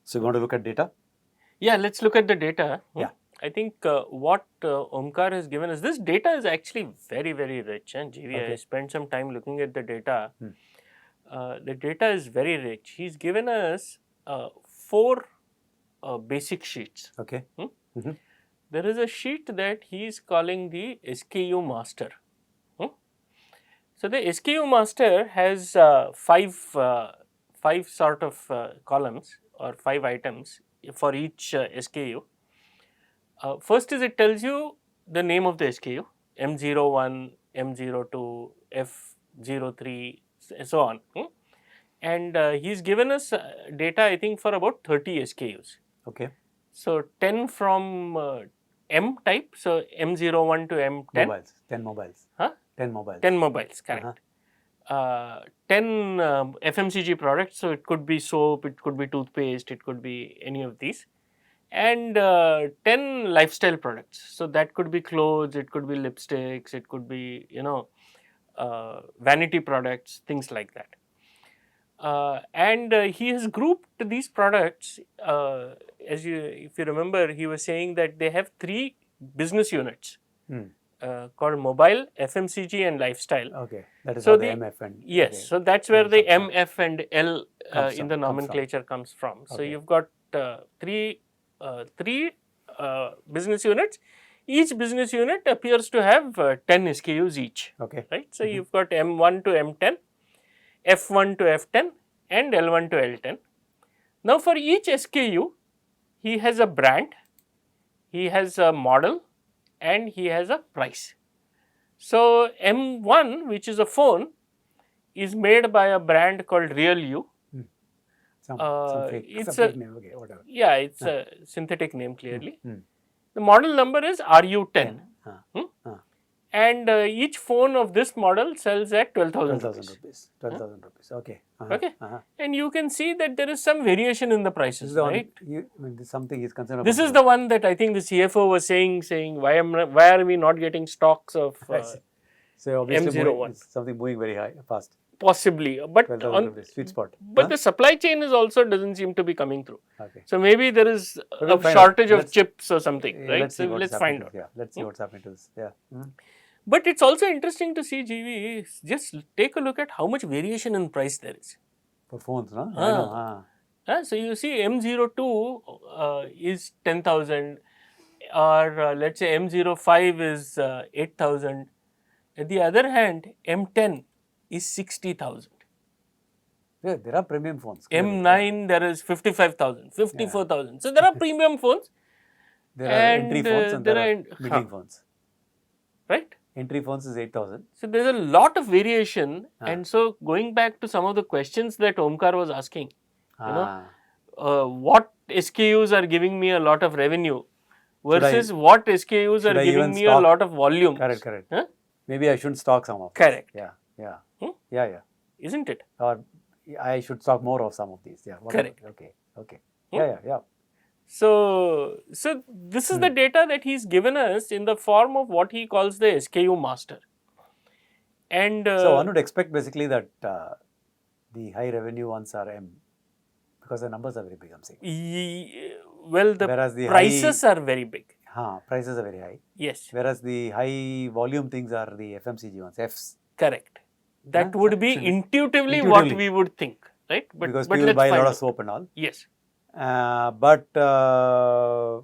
So you want to look at data? Yeah, let's look at the data. Yeah. I think what Omkar has given us, this data is actually very, very rich. And GV, I Okay. spent some time looking at the data. Hmm. The data is very rich. He's given us 4 basic sheets. Okay. Mm-hmm. There is a sheet that he is calling the SKU Master. So the SKU Master has 5 sort of columns or 5 items for each SKU. First is it tells you the name of the SKU, M01, M02, F03, so on. And he's given us data, I think, for about 30 SKUs. Okay. So 10 from M type, so M01 to M10. Mobiles. 10 mobiles. Huh? 10 mobiles. 10 mobiles, correct. 10 FMCG products, so it could be soap, it could be toothpaste, it could be any of these. And 10 lifestyle products, so that could be clothes, it could be lipsticks, it could be, vanity products, things like that. And he has grouped these products, if you remember, he was saying that they have 3 business units. Called mobile, FMCG and lifestyle. Okay, that is so how the MF and yes, okay. so that's where the M, F and L in the comes nomenclature comes from. So Okay. you've got 3 business units. Each business unit appears to have 10 SKUs each. Okay. Right. So you've got M1 to M10, F1 to F10, and L1 to L10. Now for each SKU, he has a brand, he has a model, and he has a price. So M1, which is a phone, is made by a brand called Real You. Some it's fake name. Okay, whatever. Yeah, it's a synthetic name clearly. The model number is RU10. And each phone of this model sells at 12,000 rupees. 12,000 rupees. Okay. Okay. And you can see that there is some variation in the prices, right? This is something he's concerned about. This is the one that I think the CFO was saying why are we not getting stocks of so obviously M01? Something moving very high, fast. Possibly, but 12,000 rupees, sweet spot. But the supply chain is also doesn't seem to be coming through. Okay. So maybe there is a shortage of chips or something, right? So let's find out. Yeah, let's see what's happening to this. Yeah. But it's also interesting to see, GV, just take a look at how much variation in price there is. For phones, no? I know. So you see M02 is 10,000 or let's say M05 is 8,000. At the other hand, M10 is 60,000. Yeah, there are premium phones. M9 there is 55,000, 54,000. Yeah. So there are premium phones. There are entry phones and there are middling phones. Right? Entry phones is 8,000. So there's a lot of variation, and so going back to some of the questions that Omkar was asking, what SKUs are giving me a lot of revenue versus what SKUs are giving me a lot of volume. Correct. Huh? Maybe I shouldn't stock some of these. Correct. Yeah. Isn't it? Or I should stock more of some of these. Yeah. Whatever. Correct. Okay. Yeah. So this is the data that he's given us in the form of what he calls the SKU Master. And so one would expect basically that the high revenue ones are M, because the numbers are very big, I'm saying. Well, whereas the prices are very big. Prices are very high. Yes. Whereas the high volume things are the FMCG ones, Fs. Correct. That would be intuitively what we would think, right? Because people buy a lot of soap and all. Yes. But L,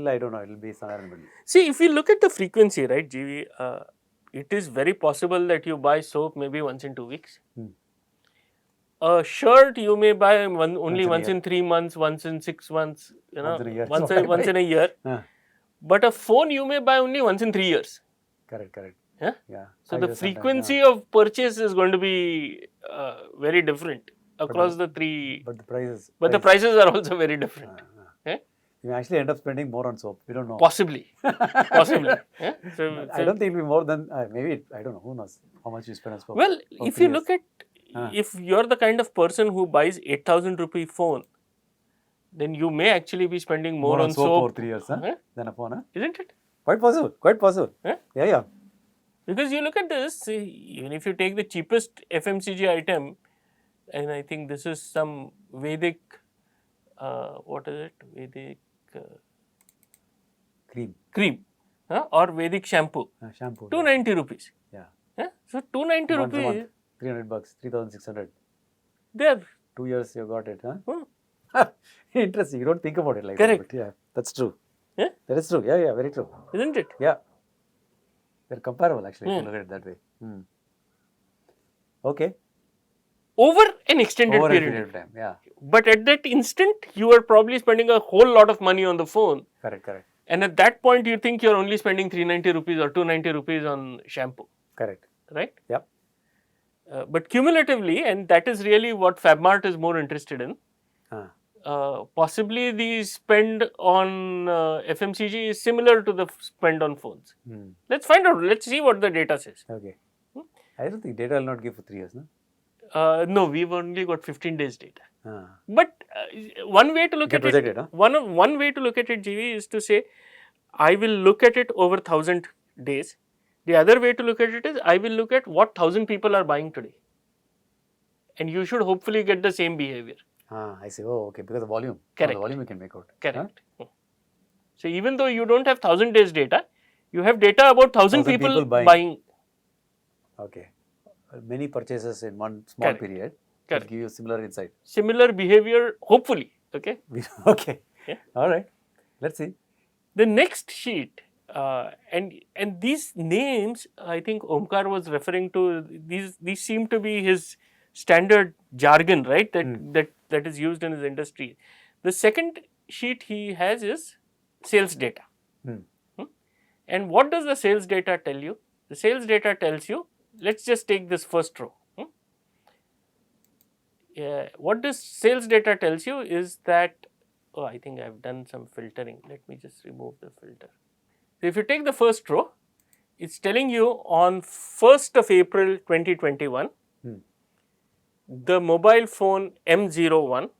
I don't know, it will be somewhere in the middle. See, if you look at the frequency, right, GV, it is very possible that you buy soap maybe once in 2 weeks. A shirt you may buy only once in 3 months, once in 6 months, once in a year. But a phone you may buy only once in 3 years. Correct. Yeah. So the frequency of purchase is going to be very different across the 3. But the prices are also very different. You may actually end up spending more on soap. We don't know. Possibly. So, I don't think it will be more than, maybe, I don't know, who knows how much you spend on soap. Well, if you look at, if you're the kind of person who buys 8,000 rupee phone, then you may actually be spending more on soap for 3 years than a phone. Isn't it? Quite possible. Yeah. Because you look at this, even if you take the cheapest FMCG item, and I think this is some Vedic what is it? Vedic Cream. cream or Vedic shampoo. Shampoo. 290 rupees. Yeah. So 290 Once a rupees. month, $300, 3,600. There. 2 years you got it, huh? Hmm. Interesting. You don't think about it like Correct. that. But yeah, that's true. Yeah? That is true. Yeah, very true. Isn't it? Yeah. They're comparable actually, if you look at it that way. Okay. Over an extended Over a period. period of time. Yeah. But at that instant, you are probably spending a whole lot of money on the phone. Correct. And at that point, you think you're only spending 390 rupees or 290 rupees on shampoo. Correct. Right? Yep. But cumulatively, and that is really what FabMart is more interested in, possibly the spend on FMCG is similar to the spend on phones. Let's find out. Let's see what the data says. Okay. I don't think data will not give for 3 years, no? No, we've only got 15 days data. Ah. But one way to look at it, huh? one way to look at it, GV, is to say, I will look at it over 1000 days. The other way to look at it is, I will look at what 1000 people are buying today. And you should hopefully get the same behavior. I see. Oh, okay. Because of volume. Correct. The volume you can make out. Correct. Huh? So even though you don't have 1000 days data, you have data about 1000 people buying. Okay. Many purchases in one small period will give you similar insight. Similar behavior, hopefully. Okay. Okay. Yeah. All right. Let's see. The next sheet, and these names, I think Omkar was referring to. These seem to be his standard jargon, right? That is used in his industry. The second sheet he has is sales data. And what does the sales data tell you? The sales data tells you. Let's just take this first row. What this sales data tells you is that, I think I have done some filtering. Let me just remove the filter. So, if you take the first row, it's telling you on 1st of April 2021, the mobile phone M01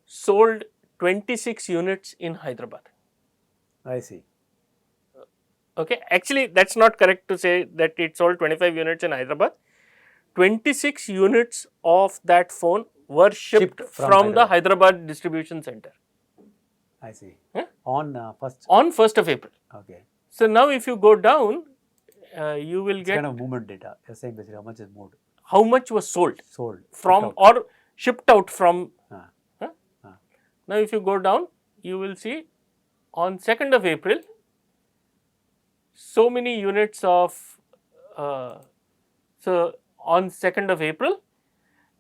sold 26 units in Hyderabad. I see. Okay, actually that's not correct to say that it sold 25 units in Hyderabad. 26 units of that phone were shipped from the Hyderabad distribution center. I see. On 1st of April. Okay. So now if you go down, you will get kind of movement data. You're saying basically how much is moved. How much was sold. From or shipped out from. Now if you go down, you will see on 2nd of April, so many units of, so on 2nd of April,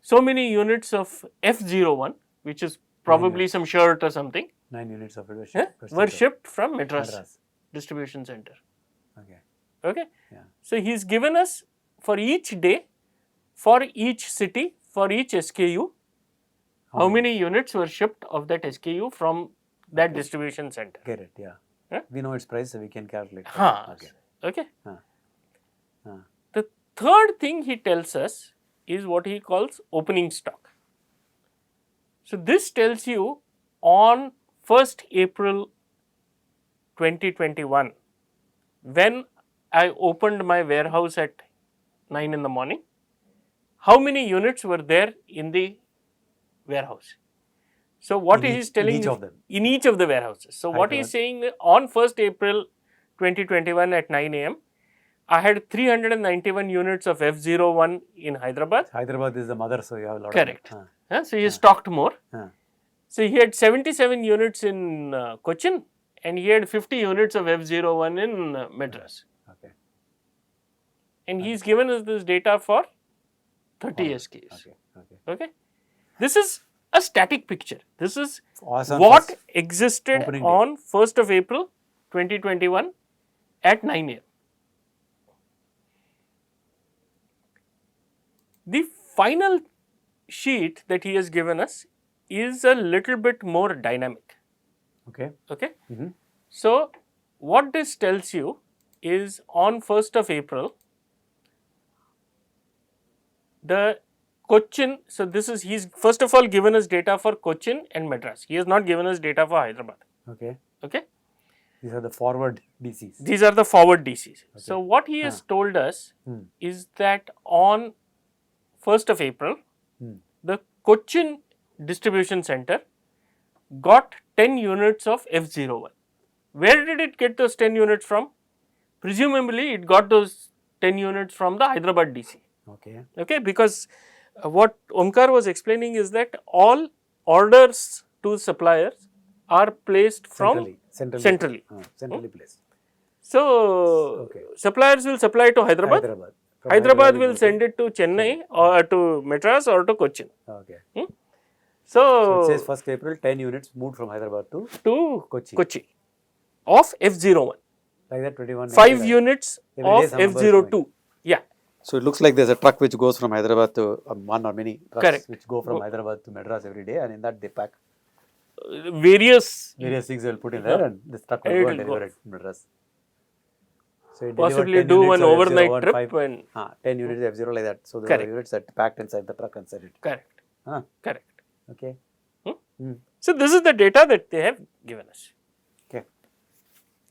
so many units of F01, which is probably some shirt or something. 9 units of it were shipped from Madras distribution center. Okay. Yeah. So he's given us for each day, for each city, for each SKU, how many units were shipped of that SKU from that distribution center. Get it, yeah. We know its price, so we can calculate. Okay. The third thing he tells us is what he calls opening stock. So this tells you on 1st April 2021, when I opened my warehouse at 9 in the morning, how many units were there in the warehouse? So what he is telling in each of the warehouses. So what he is saying, on 1st April 2021 at 9 AM, I had 391 units of F01 in Hyderabad. Hyderabad is the mother, so you have a lot. Correct. So he stocked more. So he had 77 units in Cochin and he had 50 units of F01 in Madras. Okay. And he's given us this data for 30 SKUs. Okay. This is a static picture. This is what existed on 1st of April 2021 at 9 AM. The final sheet that he has given us is a little bit more dynamic. Okay. So what this tells you is on 1st of April, the Cochin, so this is, he's first of all given us data for Cochin and Madras. He has not given us data for Hyderabad. Okay. These are the forward DCs. These are the forward DCs. So what he has told us is that on 1st of April, the Cochin distribution center got 10 units of F01. Where did it get those 10 units from? Presumably, it got those 10 units from the Hyderabad DC. Okay. Okay, because what Omkar was explaining is that all orders to suppliers are placed from centrally. Centrally placed. So, Okay. suppliers will supply to Hyderabad. From Hyderabad will it send it to Chennai or to Madras or to Cochin. Okay. So, it says 1st April, 10 units moved from Hyderabad to Kochi of F01. Like that, 21. 5 units Every day of some number is F02. coming. Yeah. So it looks like there's a truck which goes from Hyderabad to one or many trucks Correct. which go from Hyderabad to Madras every day, and in that they pack Various things they will put in there, and this truck will go and deliver it to Madras. So it possibly do one overnight trip and 10 units F0 like that. So there are units that packed inside the truck and send it. Correct. Correct. Okay. So this is the data that they have given us. Okay.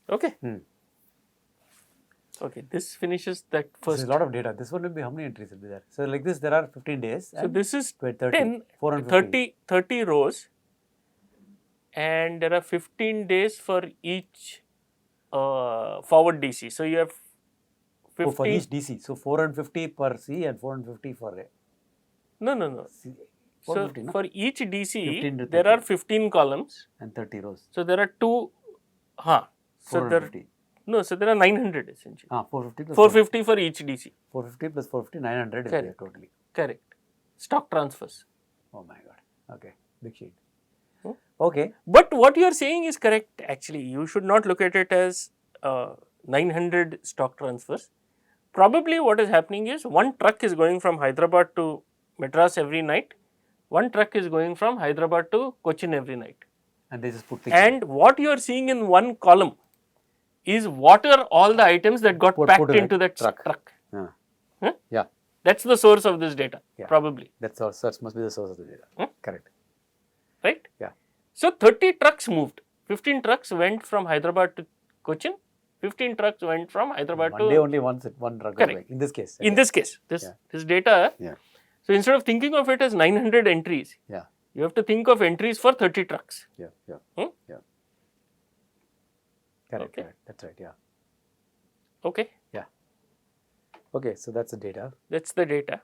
Okay. Okay, this finishes that first. There's a lot of data. This one will be how many entries will be there? So like this, there are 15 days. So this is 30, 30 rows, and there are 15 days for each forward DC. So you have 15. for each DC. So 450 per C and 450 for A. No. C. So for each DC, there are 15 columns. And 30 rows. So there are two. So there are 900 essentially. 450 plus 450 for each DC. 450 plus 450, 900 is there totally. Correct. Stock transfers. Oh my god. Okay. Big sheet. Okay. But what you are saying is correct actually. You should not look at it as 900 stock transfers. Probably what is happening is one truck is going from Hyderabad to Madras every night. One truck is going from Hyderabad to Cochin every night. And they just put things And what you are seeing in one column is what are all the items that got packed into that truck. Yeah. That's the source of this data, probably. That's our search must be the source of the data. Correct. Right? Yeah. So 30 trucks moved. 15 trucks went from Hyderabad to Cochin. 15 trucks went from Hyderabad to... One day only one truck was going. In this case. In this case. This data. Yeah. So instead of thinking of it as 900 entries, you have to think of entries for 30 trucks. Yeah. Correct. That's right. Yeah. Okay. Yeah. Okay. So that's the data. That's the data.